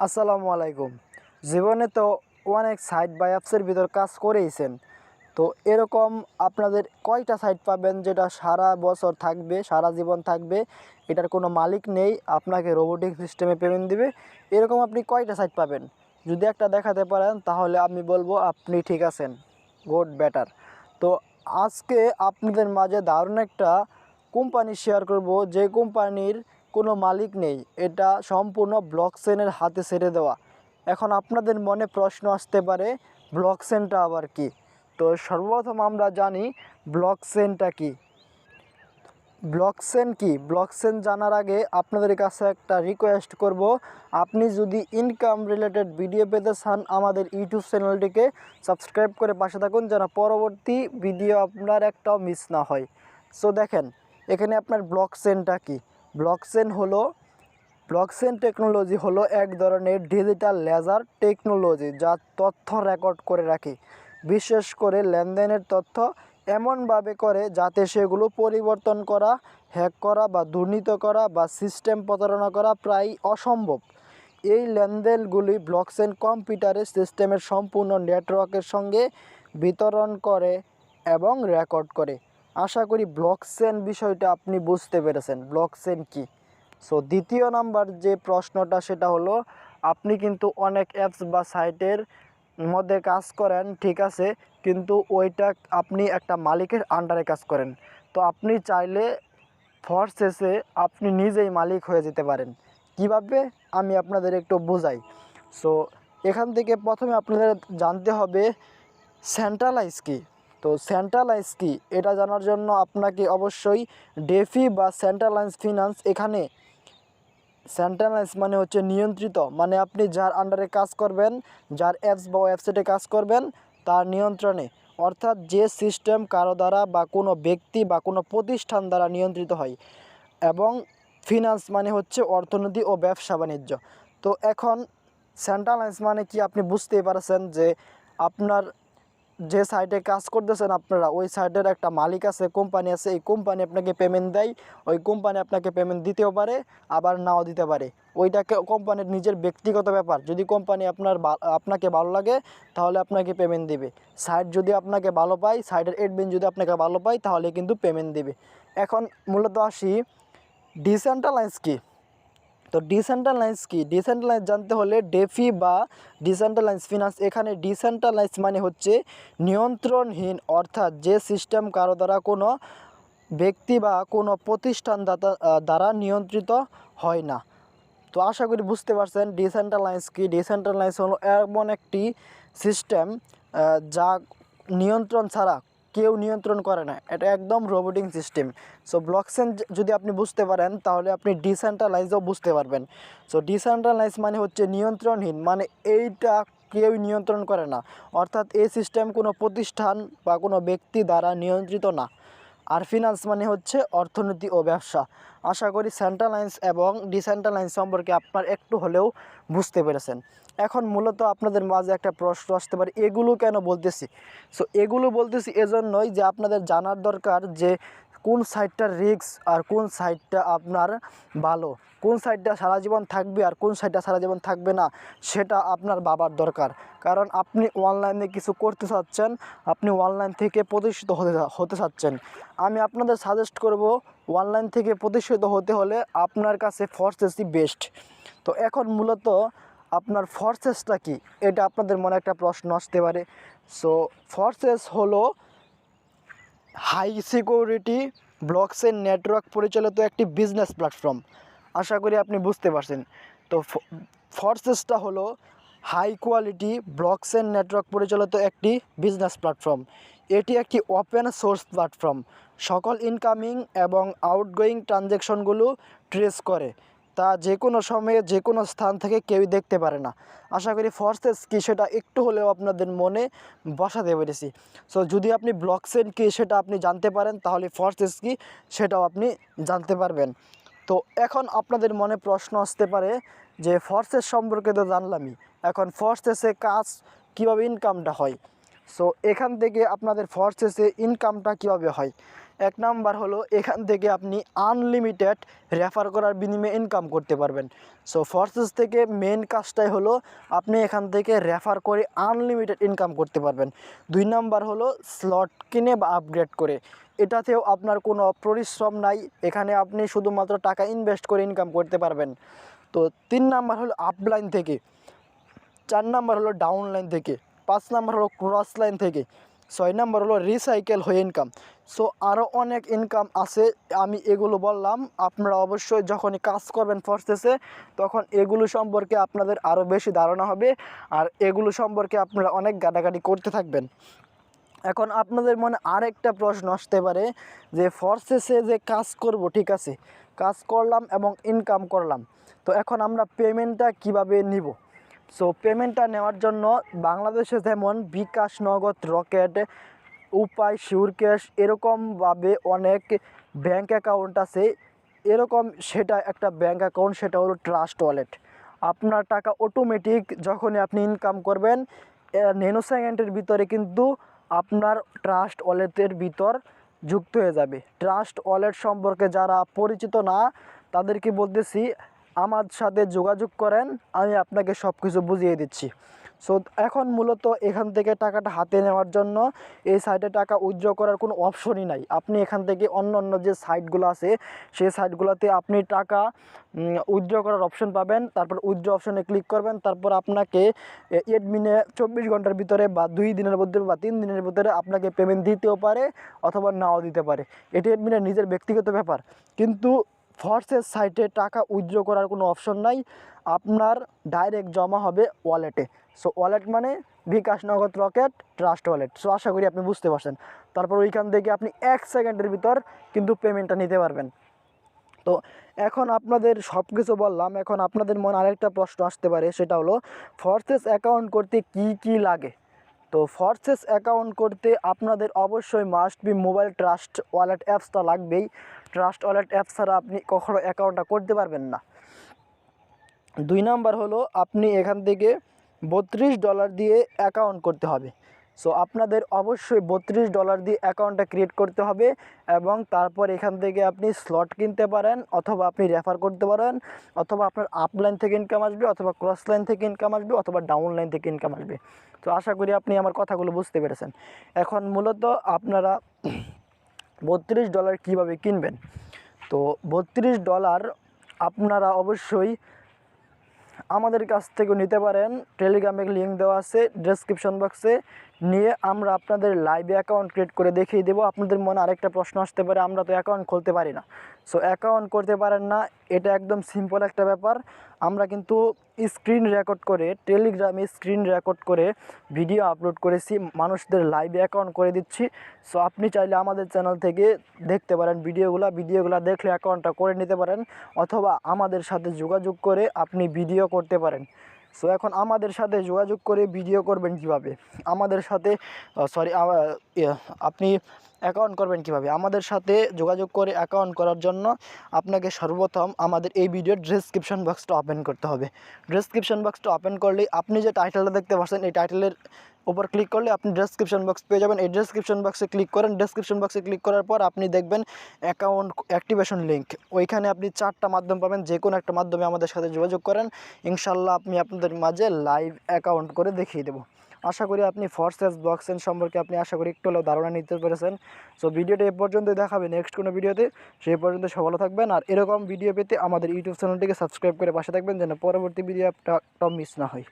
আসসালামু আলাইকুম। জীবনে তো অনেক সাইট বা অ্যাপসের ভিতর কাজ করেইছেন। তো এরকম আপনাদের কয়টা সাইট পাবেন যেটা সারা বছর থাকবে, সারা জীবন থাকবে, এটার কোনো মালিক নেই, আপনাকে রোবোটিক সিস্টেমে পেমেন্ট দিবে, এরকম আপনি কয়টা সাইট পাবেন? যদি একটা দেখাতে পারেন তাহলে আমি বলবো আপনি ঠিক আছেন, গুড বেটার। তো আজকে আপনাদের মাঝে দারুণ একটা কোম্পানি শেয়ার করব, যে কোম্পানির কোনো মালিক নেই, এটা সম্পূর্ণ ব্লকচেনের হাতে ছেড়ে দেওয়া। এখন আপনাদের মনে প্রশ্ন আসতে পারে, ব্লকচেনটা আবার কি? তো সর্বপ্রথম আমরা জানি ব্লকচেনটা কি। ব্লকচেন কি, ব্লকচেন জানার আগে আপনাদের কাছে একটা রিকোয়েস্ট করব, আপনি যদি ইনকাম রিলেটেড ভিডিও পেতে চান আমাদের ইউটিউব চ্যানেলটিকে সাবস্ক্রাইব করে পাশে থাকুন, যেন পরবর্তী ভিডিও আপনার একটাও মিস না হয়। সো দেখেন এখানে আপনার ব্লকচেনটা কি। ব্লকচেন টেকনোলজি হলো এক ধরনের ডিজিটাল লেজার টেকনোলজি যা তথ্য রেকর্ড করে রাখে, বিশেষ করে লেনদেনের তথ্য এমনভাবে করে যাতে সেগুলো পরিবর্তন করা, হ্যাক করা বা দুর্নীতি করা বা সিস্টেম প্রতারণা করা প্রায় অসম্ভব। এই লেনদেনগুলি ব্লকচেন কম্পিউটারের সিস্টেমের সম্পূর্ণ নেটওয়ার্কের সঙ্গে বিতরণ করে এবং রেকর্ড করে। আশা করি ব্লকচেন বিষয়টা আপনি বুঝতে পেরেছেন, ব্লকচেন কি। সো দ্বিতীয় নাম্বার যে প্রশ্নটা সেটা হলো, আপনি কিন্তু অনেক অ্যাপস বা সাইটের মধ্যে কাজ করেন, ঠিক আছে, কিন্তু ওইটা আপনি একটা মালিকের আন্ডারে কাজ করেন। তো আপনি চাইলে ফরসেসে আপনি নিজেই মালিক হয়ে যেতে পারেন। কিভাবে আমি আপনাদের একটু বোঝাই। সো এখান থেকে প্রথমে আপনাদের জানতে হবে সেন্ট্রালাইজ কি। তো সেন্ট্রালাইজ কি এটা জানার জন্য আপনাকে অবশ্যই ডেফি বা সেন্ট্রালাইজ ফিনান্স, এখানে সেন্ট্রালাইজ মানে হচ্ছে নিয়ন্ত্রিত, মানে আপনি যার আন্ডারে কাজ করবেন, যার অ্যাপস বা ওয়েবসাইটে কাজ করবেন তার নিয়ন্ত্রণে, অর্থাৎ যে সিস্টেম কারো দ্বারা বা কোনো ব্যক্তি বা কোনো প্রতিষ্ঠান দ্বারা নিয়ন্ত্রিত হয়। এবং ফিনান্স মানে হচ্ছে অর্থনীতি ও ব্যবসা বাণিজ্য। তো এখন সেন্ট্রালাইজ মানে কি আপনি বুঝতেই পারছেন যে আপনার যে সাইটে কাজ করতেছেন আপনারা, ওই সাইটের একটা মালিক আছে, কোম্পানি আছে, এই কোম্পানি আপনাকে পেমেন্ট দেয়, ওই কোম্পানি আপনাকে পেমেন্ট দিতেও পারে আবার নাও দিতে পারে। ওইটাকে কোম্পানির নিজের ব্যক্তিগত ব্যাপার। যদি কোম্পানি আপনাকে ভালো লাগে তাহলে আপনাকে পেমেন্ট দিবে। সাইট যদি আপনাকে ভালো পায়, সাইটের এডমিন যদি আপনাকে ভালো পায় তাহলে কিন্তু পেমেন্ট দিবে। এখন মূলত আসি ডিসেন্ট্রালাইজ কি। তো ডিসেন্ট্রালাইজ কি, ডিসেন্ট্রালাইজ জানতে হলে ডেফি বা ডিসেন্ট্রালাইজ ফিনান্স। এখানে ডিসেন্ট্রালাইজ মানে হচ্ছে নিয়ন্ত্রণহীন, অর্থাৎ যে সিস্টেম কারো দ্বারা কোনো ব্যক্তি বা কোনো প্রতিষ্ঠান দ্বারা নিয়ন্ত্রিত হয় না। তো আশা করি বুঝতে পারছেন ডিসেন্ট্রালাইজ কি। ডিসেন্ট্রালাইজ হলো এমন একটি সিস্টেম যা নিয়ন্ত্রণ ছাড়া কেউ নিয়ন্ত্রণ করে না, এটা একদম রোবোটিক সিস্টেম। সো ব্লকচেন যদি আপনি বুঝতে পারেন তাহলে আপনি ডিসেন্ট্রালাইজও বুঝতে পারবেন। সো ডিসেন্ট্রালাইজ মানে হচ্ছে নিয়ন্ত্রণহীন, মানে এইটা কেউ নিয়ন্ত্রণ করে না, অর্থাৎ এই সিস্টেম কোনো প্রতিষ্ঠান বা কোনো ব্যক্তি দ্বারা নিয়ন্ত্রিত না। আর ফিনান্স মানে হচ্ছে অর্থনীতি ও ব্যবসা। আশা করি সেন্ট্রালাইজ এবং ডিসেন্ট্রালাইজ সম্পর্কে আপনার একটু হলেও বুঝতে পেরেছেন। এখন মূলত আপনাদের মাঝে একটা প্রশ্ন আসতে পারে, এগুলো কেন বলতেছি। সো এগুলো বলতেছি এজন্যই যে আপনাদের জানার দরকার যে কোন সাইটটা রিস্ক আর কোন সাইটটা আপনার ভালো, কোন সাইটটা সারা জীবন থাকবে আর কোন সাইটটা সারা জীবন থাকবে না, সেটা আপনার ভাবার দরকার। কারণ আপনি অনলাইনে কিছু করতে চাচ্ছেন, আপনি অনলাইন থেকে প্রতিষ্ঠিত হতে চাচ্ছেন। আমি আপনাদের সাজেস্ট করব, অনলাইন থেকে প্রতিষ্ঠিত হতে হলে আপনার কাছে ফরসেসই বেস্ট। তো এখন মূলত আপনার ফরসেসটা কি, এটা আপনাদের মনে একটা প্রশ্ন আসতে পারে। সো ফরসেস হলো হাই সিকিউরিটি ব্লকচেন নেটওয়ার্ক পরিচালিত একটি বিজনেস প্ল্যাটফর্ম। আশা করি আপনি বুঝতে পারছেন। তো ফরসেসটা হলো হাই কোয়ালিটি ব্লকচেন নেটওয়ার্ক পরিচালিত একটি বিজনেস প্ল্যাটফর্ম। এটি একটি ওপেন সোর্স প্ল্যাটফর্ম, সকল ইনকামিং এবং আউটগোয়িং ট্রানজ্যাকশনগুলো ট্রেস করে, তা যে কোনো সময়ে যে কোনো স্থান থেকে কেউই দেখতে পারে না। আশা করি ফরসেস কী সেটা একটু হলেও আপনাদের মনে বসাতে পেরেছি। সো যদি আপনি ব্লকচেন কী সেটা আপনি জানতে পারেন তাহলে ফরসেস কী সেটাও আপনি জানতে পারবেন। তো এখন আপনাদের মনে প্রশ্ন আসতে পারে যে ফরসেস সম্পর্কে তো জানলামই, এখন ফরসেসে কাজ কীভাবে ইনকামটা হয়। সো এখান থেকে আপনাদের ফরসেসে ইনকামটা কীভাবে হয় এক নাম্বার হলো এখান থেকে আপনি আনলিমিটেড রেফার করার বিনিময়ে ইনকাম করতে পারবেন। সো ফরসেজ থেকে মেন কাজটাই হলো আপনি এখান থেকে রেফার করে আনলিমিটেড ইনকাম করতে পারবেন। 2 নাম্বার হলো স্লট কিনে বা আপগ্রেড করে, এটাতেও আপনার কোনো পরিশ্রম নাই, এখানে আপনি শুধুমাত্র টাকা ইনভেস্ট করে ইনকাম করতে পারবেন। তো 3 নাম্বার হলো আপলাইন থেকে, 4 নাম্বার হলো ডাউনলাইন থেকে, 5 নাম্বার হলো ক্রস লাইন থেকে, 6 নাম্বার হলো রিসাইকেল হয়ে ইনকাম। সো আরও অনেক ইনকাম আছে, আমি এগুলো বললাম। আপনারা অবশ্যই যখনই কাজ করবেন ফরসেসে তখন এগুলো সম্পর্কে আপনাদের আরও বেশি ধারণা হবে, আর এগুলো সম্পর্কে আপনারা অনেক ঘাটাঘাটি করতে থাকবেন। এখন আপনাদের মনে আরেকটা প্রশ্ন আসতে পারে যে ফরসেসে যে কাজ করব, ঠিক আছে, কাজ করলাম এবং ইনকাম করলাম, তো এখন আমরা পেমেন্টটা কিভাবে নিব? সো পেমেন্টটা নেওয়ার জন্য বাংলাদেশে যেমন বিকাশ, নগদ, রকেট, উপায়, শিওর ক্যাশ এরকমভাবে অনেক ব্যাঙ্ক অ্যাকাউন্ট আছে, এরকম সেটা একটা ব্যাঙ্ক অ্যাকাউন্ট, সেটা হলো ট্রাস্ট ওয়ালেট। আপনার টাকা অটোমেটিক যখনই আপনি ইনকাম করবেন ন্যানো সেকেন্ডের ভিতরে কিন্তু আপনার ট্রাস্ট ওয়ালেটের ভিতর যুক্ত হয়ে যাবে। ট্রাস্ট ওয়ালেট সম্পর্কে যারা পরিচিত না তাদেরকে বলতেছি আমার সাথে যোগাযোগ করেন, আমি আপনাকে সব কিছু বুঝিয়ে দিচ্ছি। সো এখন মূলত এখান থেকে টাকাটা হাতে নেওয়ার জন্য এই সাইটে টাকা উইথড্র করার কোনো অপশনই নাই। আপনি এখান থেকে অন্য অন্য যে সাইটগুলো আছে সেই সাইটগুলোতে আপনি টাকা উইথড্র করার অপশন পাবেন, তারপর উইথড্র অপশনে ক্লিক করবেন, তারপর আপনাকে এডমিনে 24 ঘন্টার ভিতরে বা 2 দিনের মধ্যে বা 3 দিনের ভিতরে আপনাকে পেমেন্ট দিতেও পারে অথবা নাও দিতে পারে, এটি এডমিনের নিজের ব্যক্তিগত ব্যাপার। কিন্তু ফরসেজ সাইটে টাকা উইথড্র করার কোনো অপশন নাই, আপনার ডাইরেক্ট জমা হবে ওয়ালেটে। সো ওয়ালেট মানে বিকাশ, নগদ, রকেট, ট্রাস্ট ওয়ালেট। সো আশা করি আপনি বুঝতে পারছেন। তারপর ওইখান থেকে আপনি 1 সেকেন্ডের ভিতর কিন্তু পেমেন্টটা নিতে পারবেন। তো এখন আপনাদের সব কিছু বললাম, এখন আপনাদের মনে আরেকটা প্রশ্ন আসতে পারে, সেটা হলো ফরসেজ অ্যাকাউন্ট করতে কি কি লাগে? তো ফরসেজ অ্যাকাউন্ট করতে আপনাদের অবশ্যই must be mobile trust wallet অ্যাপসটা লাগবেই। ট্রাস্ট ওয়ালেট অ্যাপস ছাড়া আপনি কখনো অ্যাকাউন্টটা করতে পারবেন না। 2 নাম্বার হলো আপনি এখান থেকে $32 দিয়ে অ্যাকাউন্ট করতে হবে। সো আপনাদের অবশ্যই $32 দিয়ে অ্যাকাউন্টটা ক্রিয়েট করতে হবে, এবং তারপর এখান থেকে আপনি স্লট কিনতে পারেন, অথবা আপনি রেফার করতে পারেন, অথবা আপনার আপলাইন থেকে ইনকাম আসবে, অথবা ক্রস লাইন থেকে ইনকাম আসবে, অথবা ডাউন লাইন থেকে ইনকাম আসবে। তো আশা করি আপনি আমার কথাগুলো বুঝতে পেরেছেন। এখন মূলত আপনারা $32 কীভাবে কিনবেন? তো $32 আপনারা অবশ্যই আমাদের কাছ থেকেও নিতে পারেন। টেলিগ্রামে লিঙ্ক দেওয়া আছে ডেসক্রিপশন বক্সে, নিয়ে আমরা আপনাদের লাইভে অ্যাকাউন্ট ক্রিয়েট করে দেখিয়ে দেবো। আপনাদের মনে আরেকটা প্রশ্ন আসতে পারে, আমরা তো অ্যাকাউন্ট খুলতে পারি না। সো অ্যাকাউন্ট করতে পারেন না, এটা একদম সিম্পল একটা ব্যাপার। আমরা কিন্তু স্ক্রিন রেকর্ড করে, টেলিগ্রামে স্ক্রিন রেকর্ড করে ভিডিও আপলোড করেছি, মানুষদের লাইভে অ্যাকাউন্ট করে দিচ্ছি। সো আপনি চাইলে আমাদের চ্যানেল থেকে দেখতে পারেন ভিডিওগুলো দেখলে অ্যাকাউন্টটা করে নিতে পারেন, অথবা আমাদের সাথে যোগাযোগ করে আপনি ভিডিও করতে পারেন। সো এখন আমাদের সাথে যোগাযোগ করে ভিডিও করবেন কিভাবে, আমাদের সাথে আপনি অ্যাকাউন্ট করবেন কিভাবে? আমাদের সাথে যোগাযোগ করে অ্যাকাউন্ট করার জন্য আপনাকে সর্বপ্রথম আমাদের এই ভিডিওর ডেসক্রিপশন বক্সটা ওপেন করতে হবে। ডেসক্রিপশন বক্সটা ওপেন করলেই আপনি যে টাইটেলটা দেখতে পাচ্ছেন, এই টাইটেলের উপর ক্লিক করলে আপনি ডেসক্রিপশন বক্স পেয়ে যাবেন। এই ডেসক্রিপশন বক্সে ক্লিক করেন, ডেসক্রিপশন বক্সে ক্লিক করার পর আপনি দেখবেন অ্যাকাউন্ট অ্যাক্টিভেশন লিঙ্ক, ওইখানে আপনি 4টা মাধ্যম পাবেন, যে কোনো একটা মাধ্যমে আমাদের সাথে যোগাযোগ করেন, ইনশাল্লাহ আপনি আপনাদের মাঝে লাইভ অ্যাকাউন্ট করে দেখিয়ে দেবো। আশা করি আপনি ফরসেজ ব্লকচেন সম্পর্কে আপনি আশা করি একটু হলেও ধারণা নিতে পেরেছেন। সো ভিডিওটা এ পর্যন্তই, দেখাবে নেক্সট কোনো ভিডিওতে। সেই পর্যন্ত সব ভালো থাকবেন, আর এরকম ভিডিও পেতে আমাদের ইউটিউব চ্যানেলটিকে সাবস্ক্রাইব করে পাশে থাকবেন, যেন পরবর্তী ভিডিওটা মিস না হয়।